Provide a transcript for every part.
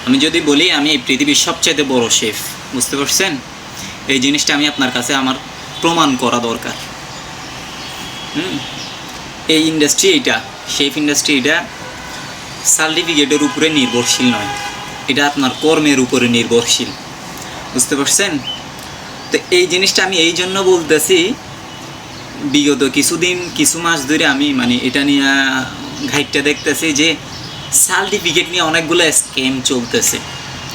আমি যদি বলি আমি এই পৃথিবীর সবচাইতে বড় শেফ, বুঝতে পারছেন? এই জিনিসটা আমি আপনার কাছে আমার প্রমাণ করা দরকার। এই ইন্ডাস্ট্রি, এইটা শেফ ইন্ডাস্ট্রি, এটা সার্টিফিকেটের উপরে নির্ভরশীল নয়, এটা আপনার কর্মের উপরে নির্ভরশীল, বুঝতে পারছেন? তো এই জিনিসটা আমি এই জন্য বলতেছি, বিগত কিছু মাস ধরে আমি মানে এটা নিয়ে ঘাইটটা দেখতেছি যে সার্টিফিকেট নিয়ে অনেকগুলো স্ক্যাম চলতেছে।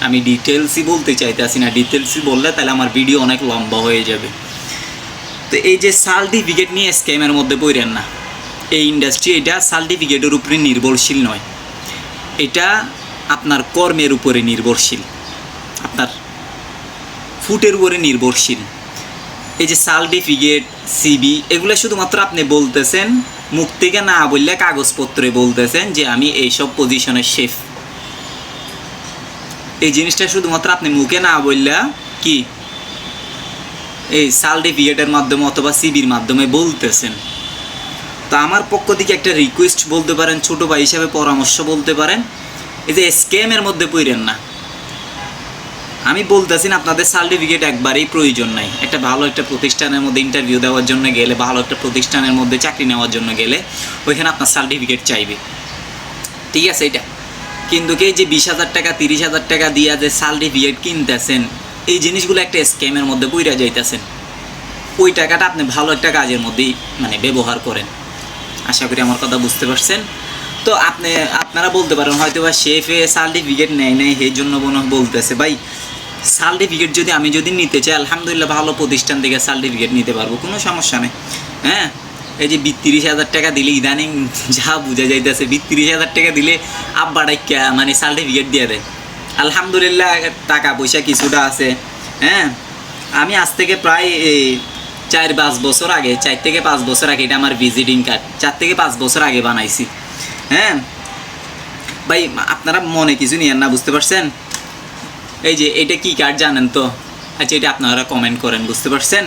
আমি ডিটেলসই বলতে চাইতেছি না, ডিটেলসই বললে তাহলে আমার ভিডিও অনেক লম্বা হয়ে যাবে। তো এই যে সার্টিফিকেট নিয়ে স্ক্যামের মধ্যে পড়েন না। এই ইন্ডাস্ট্রি এটা সার্টিফিকেটের উপরে নির্ভরশীল নয়, এটা আপনার কর্মের উপরে নির্ভরশীল, আপনার ফুটের উপরে নির্ভরশীল। এই যে সার্টিফিকেট, সিবি, এগুলো শুধুমাত্র আপনি বলতেছেন, মুখ থেকে না বললে কাগজপত্রে বলতেছেন যে আমি এইসব পজিশনের শেফ। এই জিনিসটা শুধুমাত্র আপনি মুখে না বললে কি এই সার্টিফিকেটের মাধ্যমে অথবা সিবির মাধ্যমে বলতেছেন। তো আমার পক্ষ থেকে একটা রিকোয়েস্ট বলতে পারেন, ছোটো ভাই হিসাবে পরামর্শ বলতে পারেন, এই যে স্ক্যামের মধ্যে পড়েন না। আমি বলতেছি না আপনাদের সার্টিফিকেট একবারেই প্রয়োজন নাই। একটা ভালো একটা প্রতিষ্ঠানের মধ্যে ইন্টারভিউ দেওয়ার জন্য গেলে, ভালো একটা প্রতিষ্ঠানের মধ্যে চাকরি নেওয়ার জন্য গেলে ওইখানে আপনার সার্টিফিকেট চাইবে, ঠিক আছে? এটা কিন্তু এই যে 20,000 টাকা 30,000 টাকা দিয়ে যে সার্টিফিকেট কিনতেছেন, এই জিনিসগুলো একটা স্ক্যামের মধ্যে পইরা যাইতেছেন। ওই টাকাটা আপনি ভালো একটা কাজের মধ্যেই মানে ব্যবহার করেন। আশা করি আমার কথা বুঝতে পারছেন। তো আপনারা বলতে পারেন হয়তো বা শেফে সার্টিফিকেট নেয় নাই, সেই জন্য বলতেছে। ভাই, সার্টিফিকেট আমি যদি নিতে চাই, আলহামদুলিল্লাহ ভালো প্রতিষ্ঠান থেকে সার্টিফিকেট নিতে পারবো, কোনো সমস্যা নেই। হ্যাঁ, এই যে 32,000 টাকা দিলে ইদানিং যা বোঝা যাইতেছে, 32,000 টাকা দিলে আব্বা ডাইকা মানে সার্টিফিকেট দিয়ে দেয়। আলহামদুলিল্লাহ টাকা পয়সা কিছুটা আছে। হ্যাঁ, আমি আজ থেকে প্রায় 4 থেকে 5 বছর আগে এটা আমার ভিজিটিং কার্ড 4 থেকে 5 বছর আগে বানাইছি। হ্যাঁ ভাই, আপনারা মনে কিছু নিয়েন না, বুঝতে পারছেন? এই যে এটা কি কার্ড জানেন তো? আচ্ছা, এটা আপনারা কমেন্ট করেন, বুঝতে পারছেন?